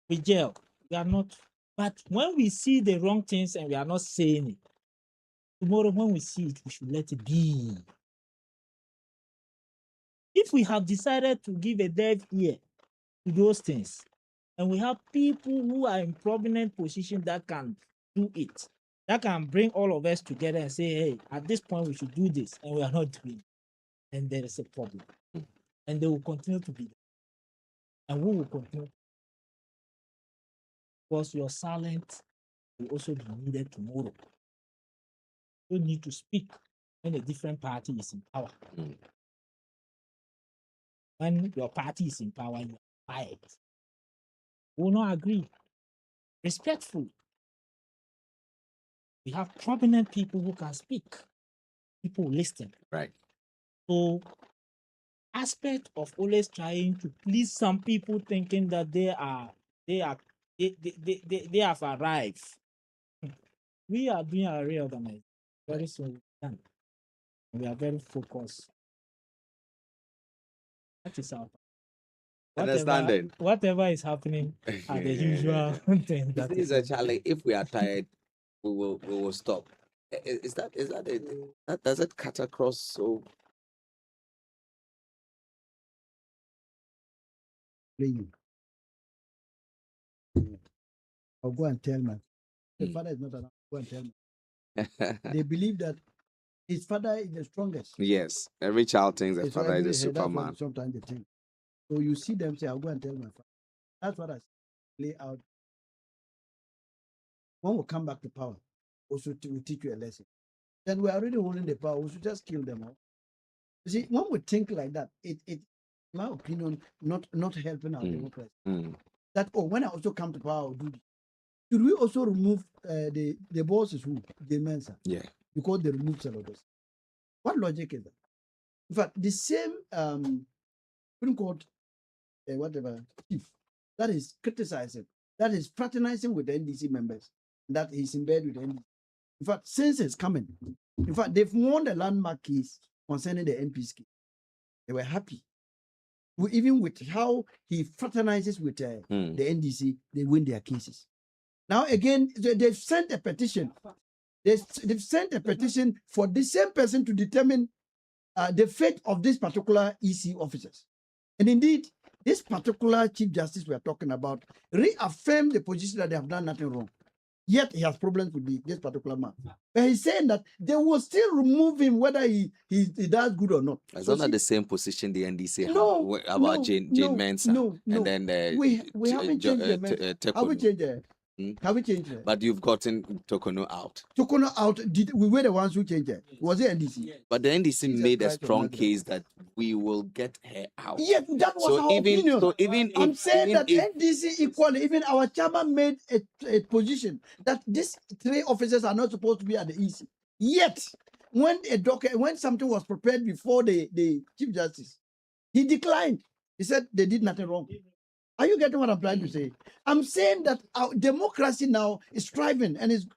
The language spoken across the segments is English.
We jail. We are not. But when we see the wrong things and we are not saying it, tomorrow when we see it, we should let it be. If we have decided to give a deaf ear to those things, and we have people who are in prominent position that can do it, that can bring all of us together and say, hey, at this point we should do this, and we are not doing it, and there is a problem. And they will continue to be there. And we will continue. Because your silence will also be needed tomorrow. You need to speak when a different party is in power. When your party is in power, you are quiet. We will not agree. Respectfully. We have prominent people who can speak. People listen. Right. So, aspect of always trying to please some people, thinking that they have arrived. We are doing a reorganization very soon. We are very focused. That is our Understanding. whatever is happening are the usual thing that This is a challenge. If we are tired, we will stop. Is that it? Does it cut across? So You. I'll go and tell man. The father is not around. Go and tell man. They believe that his father is the strongest. yes, every child thinks the So father is a that's what Superman. sometimes they think. So you see them say, I'll go and tell my father. That's what I lay out. When we come back to power, also we teach you a lesson. Then we're already holding the power. We should just kill them all. You see, when we think like that, it in my opinion, not helping our democracy. That when I also come to power, I'll do this. Should we also remove the bosses who the Mensa? Yeah. Because they removed Salvador. What logic is that? In fact, the same Supreme Court, whatever chief that is criticizing, that is fraternizing with the NDC members, that is in bed with the NDC. In fact, since it's coming, in fact, they've won the landmark case concerning the NP's case. They were happy. Even with how he fraternizes with the NDC, they win their cases. Now again, they've sent a petition. They've sent a petition for the same person to determine the fate of these particular EC officers. And indeed, this particular Chief Justice we are talking about reaffirmed the position that they have done nothing wrong. Yet he has problems with this particular man. But he's saying that they will still remove him whether he does good or not. It's not the same position the NDC No, had about Jane Mensah. No. And then we haven't changed the Mensah. Have we changed it? Have we changed it? But you've gotten Tokono out. Tokono out. We were the ones who changed it. Was it NDC? But the NDC made a strong case that we will get her out. Yeah, that was our opinion. So even I'm saying that NDC equally, even our chairman made a position that these three officers are not supposed to be at the EC. Yet, when something was prepared before the Chief Justice, he declined. He said they did nothing wrong. Are you getting what I'm trying to say? I'm saying that our democracy now is thriving and is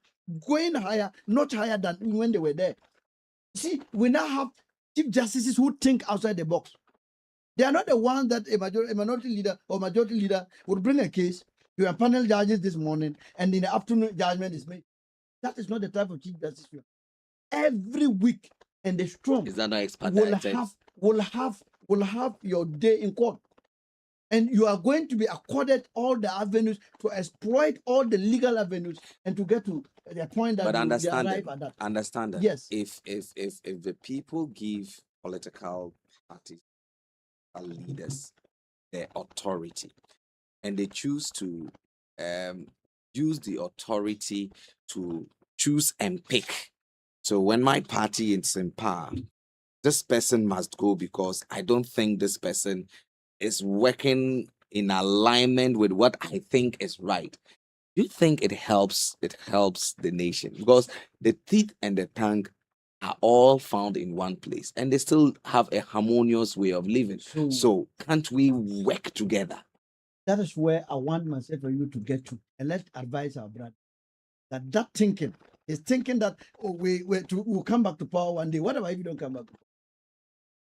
going higher, not higher than when they were there. See, we now have Chief Justices who think outside the box. They are not the ones that a minority leader or majority leader would bring a case to a panel judges this morning and in the afternoon judgment is made. That is not the type of Chief Justice we have. Every week, and the strong is that not expedited? will have your day in court. And you are going to be accorded all the avenues to exploit all the legal avenues and to get to the point that but you understand arrive at that. Understand that. Yes. If the people give political parties leaders their authority and they choose to use the authority to choose and pick. So when my party is in power, this person must go because I don't think this person is working in alignment with what I think is right. Do you think it helps the nation? Because the teeth and the tongue are all found in one place and they still have a harmonious way of living. So can't we work together? That is where I want myself and you to get to. And let's advise our brother that thinking is thinking that we'll come back to power one day. What about if you don't come back?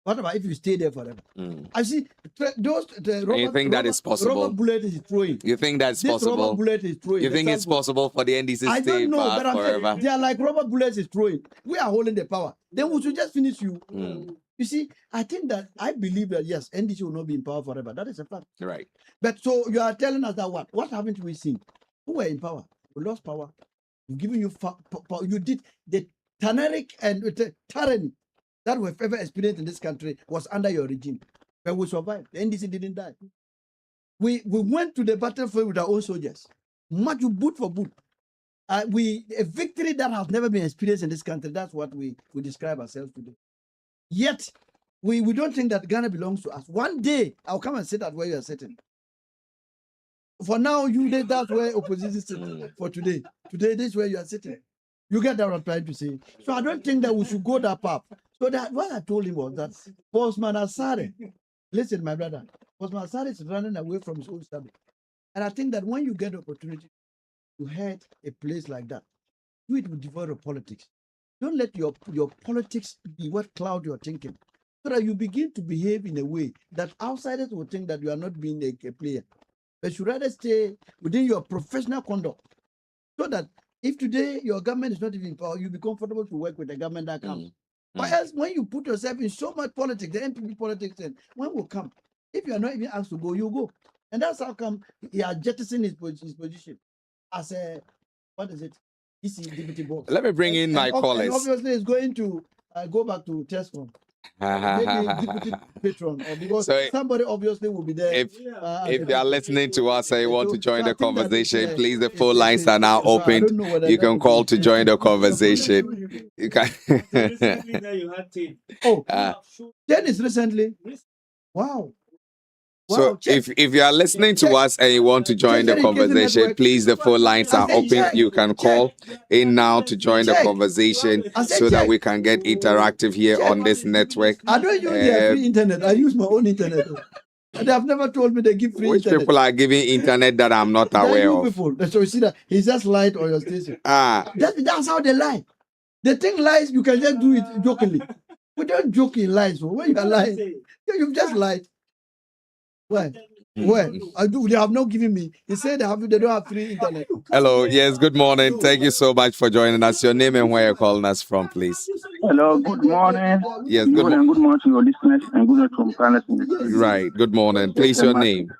What about if you stay there forever? Mm. I see You think that is possible? Rubber bullet is throwing. You think that's This rubber possible? bullet is throwing. You The think it's sample. possible for the NDC I to stay don't know, in but power I'm saying forever? they are like rubber bullets is throwing. We are holding the power. Then we should just finish you. Mm. You see, I believe that yes, NDC will not be in power forever. That is a fact. Right. But so you are telling us that what? What haven't we seen? Who were in power? We lost power. We've given you power. You did the tyrannic and the tyranny that we've ever experienced in this country was under your regime. But we survived. The NDC didn't die. We went to the battlefield with our own soldiers. Much boot for boot. A victory that has never been experienced in this country. That's what we describe ourselves today. Yet, we don't think that Ghana belongs to us. One day, I'll come and sit at where you are sitting. For now, that's where opposition sits. For today, this is where you are sitting. You get that what I'm trying to say. So I don't think that we should go that path. So that what I told him was that Postman Asare, listen, my brother, Postman Asare is running away from his own study. And I think that when you get the opportunity to head a place like that, do it with devoid of politics. Don't let your politics be what cloud your thinking. So that you begin to behave in a way that outsiders will think that you are not being a player. But you rather stay within your professional conduct. So that if today your government is not even in power, you'll be comfortable to work with the government that comes. But else, when you put yourself in so much politics, the NPP politics, then when will come? If you are not even asked to go, you go. And that's how come he has jettisoned his position as a, what is it? He's deputy boss. Let me bring in my callers. And obviously, it's going to go back to Tesco. Maybe deputy patron, or because So somebody obviously will be there. If you are listening to us and you want to join So I the think that conversation, it's, please, the phone lines are now so I opened. don't know whether You that can will call be- to join the conversation. You can. Oh, Uh, Dennis recently. Wow. So Wow, check. if you are listening to us and you want to join the Check dedicated conversation, network. please, the phone lines are open. Check. You can call in now to join the Check. conversation I said so that check. we can get interactive here Check. on this network. I don't use their free internet. I use my own internet. And they have never told me they give free Which internet. people are giving internet that I'm not They are aware you of? people. So you see that he's just lied on your station. That's how they lie. They think lies, you can just do it jokingly. We don't joke in lies. So when you are lying, you've just lied. Why? Where? They have not given me. He said they don't have free internet. Hello, yes, good morning. Thank you so much for joining us. Your name and where you're calling us from, please. Hello, good morning. Yes, Good morning to your listeners and good morning from Planet. Right, good morning. Please, your name.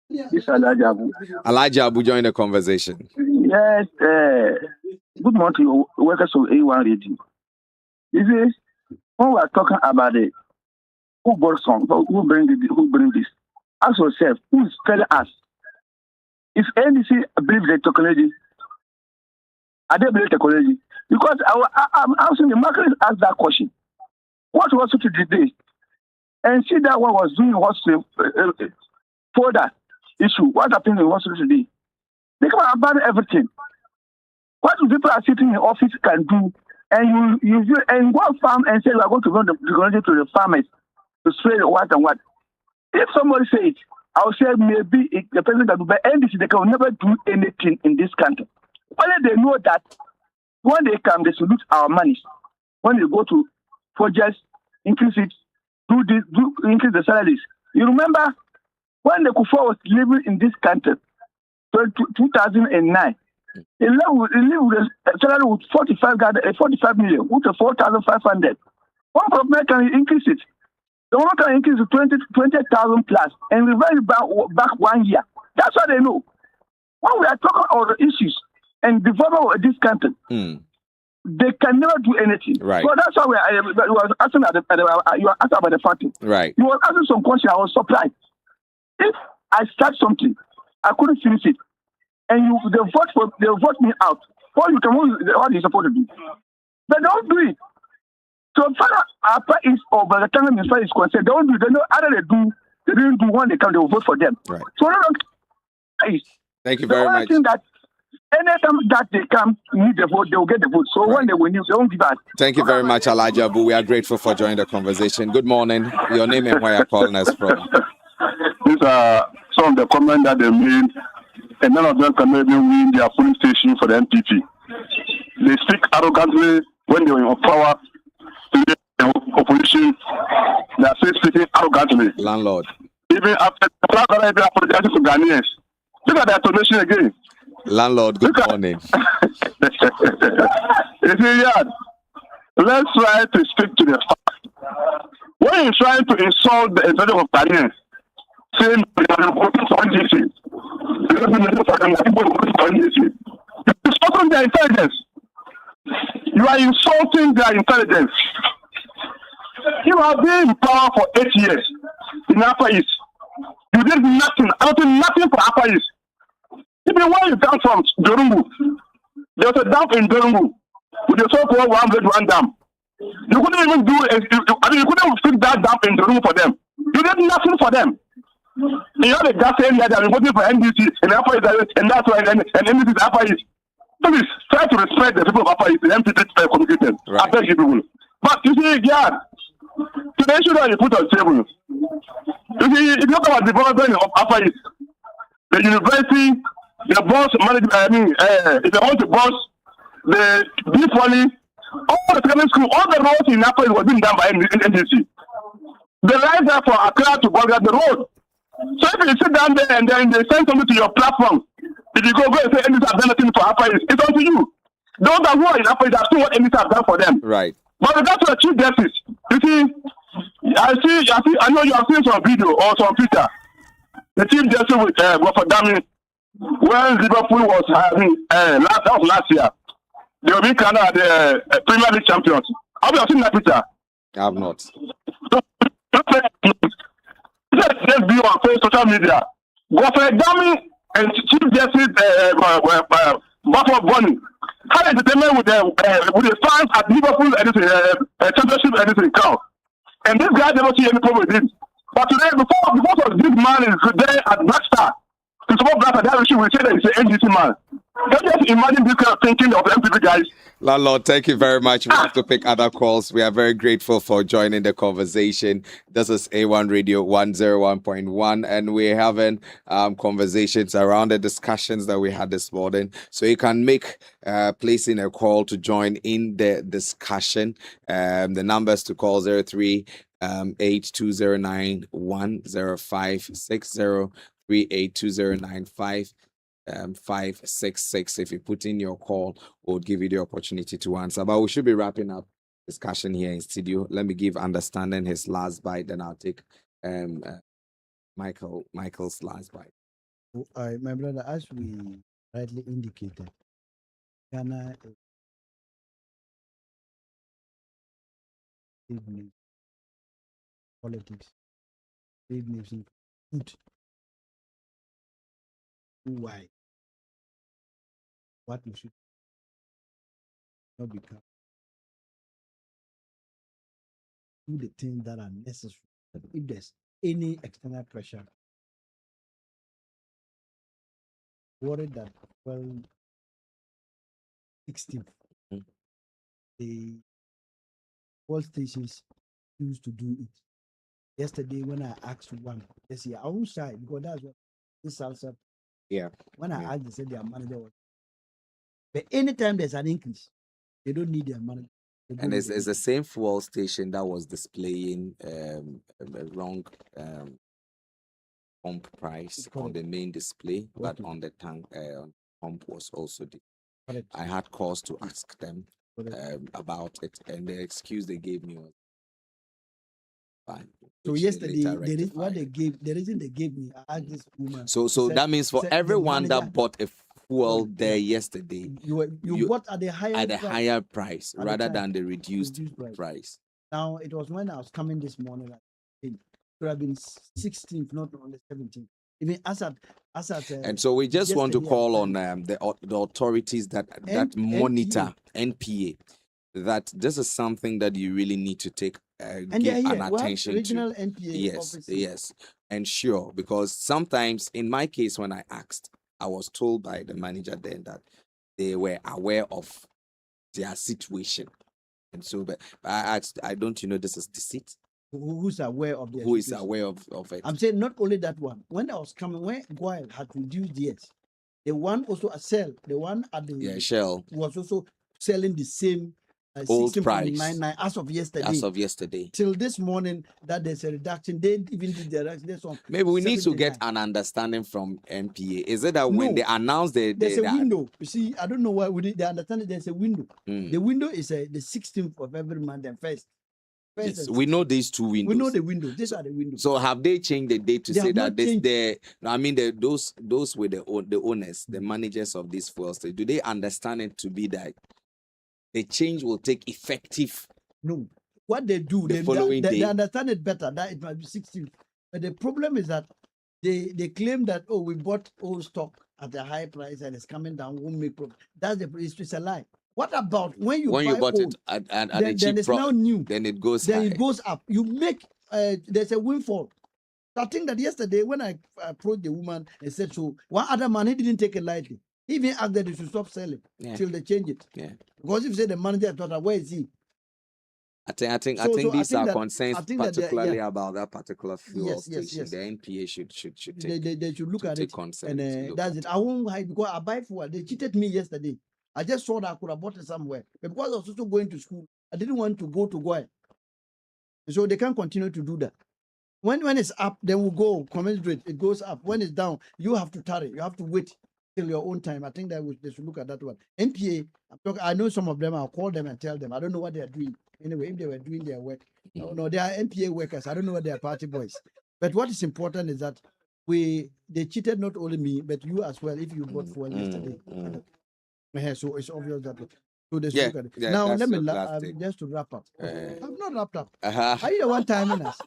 This is Elijah Abu. Elijah Abu, join the conversation. Yes, good morning to your workers of A1 Radio. This is when we are talking about it. Who brought some? Who bring this? Ask yourself, who is telling us? If NDC believes the technology, are they believe technology? Because I'm asking the market ask that question. What was it today? And see that what was doing was for that issue. What happened in hospital today? They come about everything. What people are sitting in office can do, and you and go farm and say you are going to run the technology to the farmers to spray what and what. If somebody say it, I'll say maybe the person that will buy NDC, they can never do anything in this country. Only they know that when they come, they should lose our money. When they go to projects, increase it, increase the salaries. You remember when the Kufuor was living in this country, 2009, he lived with a salary with 45 million, with 4,500. One problem can increase it. The one can increase to 20,000 plus and revert back 1 year. That's what they know. When we are talking about the issues and development of this country, they can never do anything. Right. So that's why you were asking about the party. Right. You were asking some question. I was surprised. If I start something, I couldn't finish it, and they vote me out. What you're supposed to do? They don't do it. So far as is or by the time the minister is concerned, they don't do. They know either they didn't do when they come, they will vote for them. Right. So don't. Thank you very much. Thing that anytime that they come need the vote, they will get the vote. So when they win, they won't give us. Thank you very much, Elijah Abu. We are grateful for joining the conversation. Good morning. Your name and where you're calling us from. These are some of the comments that they made, and none of them can even win their polling station for the NPP. They speak arrogantly when they were in power. The opposition, they are still speaking arrogantly. Landlord. Even after apologizing to Ghanaians. Look at their donation again. Landlord, good morning. You see, yeah, let's try to stick to the fact. When you're trying to insult the intelligence of Ghanaians, saying they are voting for NDC, you're insulting their intelligence. You are insulting their intelligence. You have been in power for 8 years in Upper East. You did nothing, nothing for Upper East. Even when you come from Dorungu, there was a dam in Dorungu with the so-called 101 dam. You couldn't even do it. You couldn't fix that dam in Dorungu for them. You did nothing for them. You have a gas area that is voting for NDC in Upper East, and that's why and NDC is Upper East. Please try to respect the people of Upper East, the MPP communicated. Right. I beg you people. But you see, yeah, to the issue that you put on the table, you see, if you look about development of Upper East, the university, the boss management, if they want to boss, the deep valley, all the secondary school, all the roads in Upper East were being done by NDC. The line there for Accra to Bolga, the road. So if you sit down there and then they send something to your platform, if you go and say NDC have done nothing for Upper East, it's up to you. Those that who are in Upper East have seen what NDC have done for them. Right. But regard to the Chief Justice, you see, I know you have seen some video or some picture. The Chief Justice with Godfrey when Liverpool was having that was last year. They were being crowned as the Premier League champions. Have you seen that picture? I have not. Just be on social media. Godfrey and Chief Justice Buffalo Bonnie had entertainment with the fans at Liverpool championship edition crown. And this guy never see any problem with it. But today, because of this man is there at Black Star, to support Black Star, that issue will say that he's an NDC man. Can you just imagine this kind of thinking of the MPP guys? Landlord, thank you very much. We have to pick other calls. We are very grateful for joining the conversation. This is A1 Radio 101.1, and we're having conversations around the discussions that we had this morning. So you can make placing a call to join in the discussion. The numbers to call 03 8209 10560 382095 566. If you put in your call, we'll give you the opportunity to answer. But we should be wrapping up discussion here in studio. Let me give Understanding his last bite, then I'll take Michael's last bite. My brother, as we rightly indicated, Ghana is evening politics, evening food. Why? What we should not become. Do the things that are necessary. If there's any external pressure, worried that 16th, the all stations used to do it. Yesterday, when I asked one, they say, I won't shy because that's what this salsa. Yeah. When I asked, they said their manager was. But anytime there's an increase, they don't need their manager. And it's the same fuel station that was displaying a wrong pump price on the main display, but on the tank pump was also Correct. I had cause to ask them Correct. about it, and the excuse they gave me was fine. So which they yesterday, later the rectified. reason they gave me, I asked this woman. So said- that means for said the everyone that manager- bought a fuel Yeah. there yesterday you bought at the higher at a price, higher price at the rather time, than the reduced price. price. Now it was when I was coming this morning. It could have been 16th, not on the 17th. Even as at And so we just want to yesterday, call at on the authorities that NPA. monitor NPA, that this is something that you really need to take and give they are an here. We have attention to. regional NPA Yes, offices. yes, and sure, because sometimes in my case, when I asked, I was told by the manager then that they were aware of their situation, and so but I asked, I don't you know this is deceit? Who's aware of the Who is situation? aware of it? I'm saying not only that one. When I was coming, when Guile had reduced theirs, the one also a sell, the one at the Yeah, Shell. was also selling the same Old 16.99 as of yesterday. as of yesterday. Till this morning, that there's a reduction. They even did the reduction. There's some Maybe we need to get 79. an understanding from NPA. Is it that when No, they announce There's a window. You see, I don't know why they understand it. There's a window. Mm. The window is the 16th of every month and first. Yes, and we know 16th. these two windows. We know the windows. These are the windows. So have they changed the date to They say have that not this changed. the I mean those with the owners, the managers of these fuel stations, do they understand it to be that the change will take effective? No. What they do, The they following day. understand it better. That it might be 16th. But the problem is that they claim that, oh, we bought old stock at a high price and it's coming down, won't make profit. That's it's a lie. What about when you When buy you bought old, it at a then cheap it's now price, new. then it goes Then high. it goes up. You make there's a windfall. I think that yesterday when I approached the woman and said so, one other man he didn't take it lightly. He even asked that they should stop selling Yeah. till they change it. Yeah. Because if you say the manager thought, where is he? I think So- so I these think are that- concerns I think that they- particularly about that particular fuel Yes, yes, station. yes. The NPA should They should look should at take it. concern. And that's it. I won't hide because I buy fuel. They cheated me yesterday. I just saw that I could have bought it somewhere. But because I was also going to school, I didn't want to go to Goa. So they can't continue to do that. When it's up, then we'll go commensurate. It goes up. When it's down, you have to tarry. You have to wait till your own time. I think that they should look at that one. NPA, I know some of them. I'll call them and tell them. I don't know what they are doing. Anyway, if they were doing their work, no, they are NPA workers. I don't know what they are party boys. But what is important is that they cheated not only me, but you as well. If you bought fuel yesterday, so it's obvious that. So they should Yeah, look at it. yeah, Now that's let me the last thing. just to wrap up. Uh, I've not wrapped up. Uh-huh. Are you the one timing us?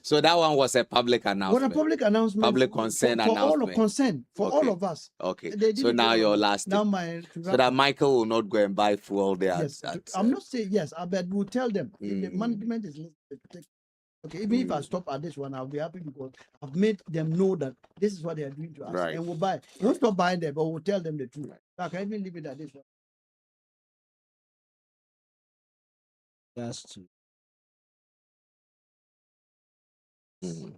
So that one was a public What announcement. a public announcement. Public concern for all of announcement. concern for Okay. all of us. Okay. They So didn't now take your on- last Now tip. my to So wrap that up. Michael will not go and buy fuel there. Yes, at, I'm not saying yes, but we'll tell them. If the Mm. management is listening, okay, even if I stop at this one, I'll be happy because I've made them know that this is what they are doing to us. Right. And we'll buy. We'll stop buying them, but we'll tell them the truth. So I can even leave it at this one. That's true. Mm.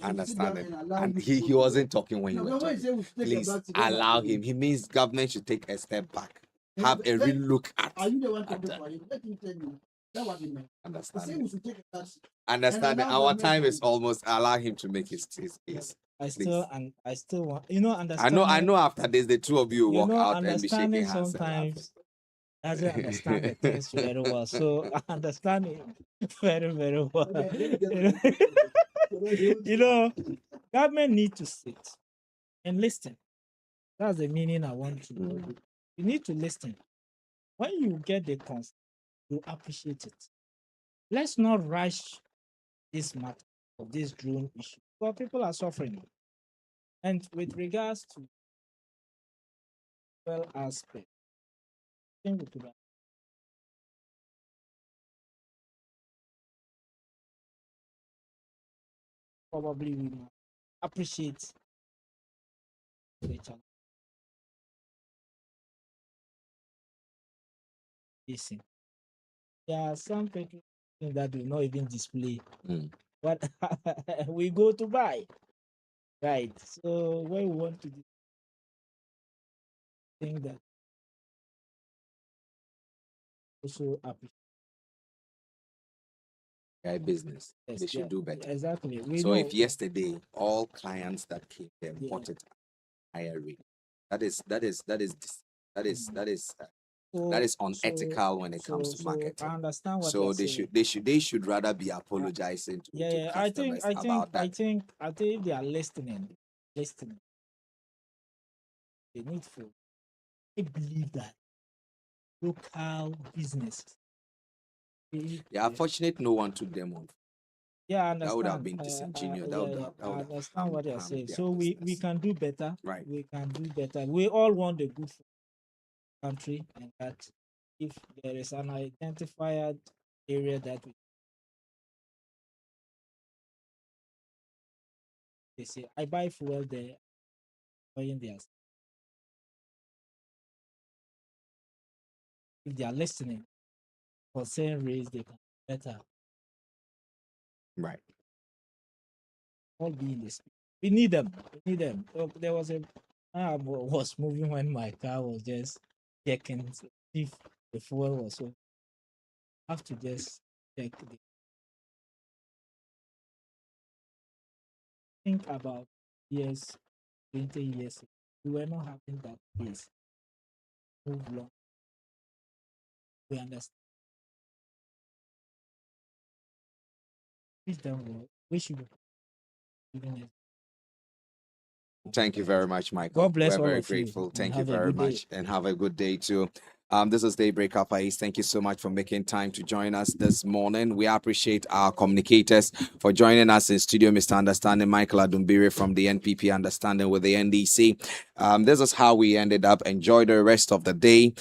Understand it. And he wasn't talking when you were talking. Please allow him. He means government should take a step back. Have a real look at. Are you the one talking that. for him? Let me tell you. That's what he meant. He said Understand. we should take a taxi. Understand. allow Our government time to- is almost. Allow him to make his case. I still want I understand. know. After this, the two of you will You walk know, out and be shaking understanding hands. and laughing. sometimes doesn't understand the things very well. So I understand it very, very well. You know, government need to sit and listen. That's the meaning I want to know. You need to listen. When you get the concern, you appreciate it. Let's not rush this matter of this drone issue. Well, people are suffering. And with regards to well aspect, I think we could probably we must appreciate the challenge. Listen, there are some people that do not even display Mm. what we go to buy. Right. So when we want to think that also appreciate Yeah, business. yes, They should yeah, do better. Exactly. We So know. if yesterday all clients that came there Yeah. bought it at higher rate, that is unethical when it comes to marketing. I understand what So you're they saying. should rather be apologizing to, Yeah, to yeah. customers I think about that. I think if they are listening, they need to. I believe that local business. Yeah, unfortunately, no one took them on. Yeah, I understand. That would have been disingenuous. That would have- that I would have understand what you're harmed saying. their So we business. can do better. Right. We can do better. We all want a good country, and that if there is an identified area that they say, I buy fuel there, buying theirs. If they are listening, concern raised, they can better. Right. All be in the spirit. We need them. We need them. Look, there was a I was moving when my car was just checking to see if the fuel was so. I have to just check. Think about years, 20 years ago. We were not having that pace. Move long. We understand. Teach them well. We should be giving it. Thank you very much, Michael. God bless We're all very of you, grateful. and Thank you have a very good day. much, and have a good day too. This is Daybreak Upper East. Thank you so much for making time to join us this morning. We appreciate our communicators for joining us in studio, Mr. Understanding Michael Adumbiri from the NPP Understanding with the NDC. This is how we ended up. Enjoy the rest of the day.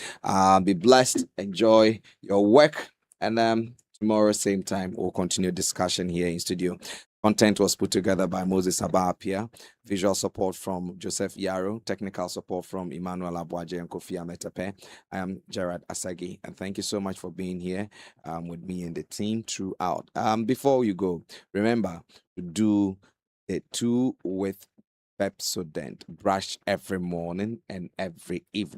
Be blessed. Enjoy your work. And tomorrow, same time, we'll continue discussion here in studio. Content was put together by Moses Abapia. Visual support from Joseph Yaro. Technical support from Emmanuel Abuaje and Kofi Ametepe. I am Gerard Asagi, and thank you so much for being here with me and the team throughout. Before you go, remember to do the 2 with Pepsodent brush every morning and every evening.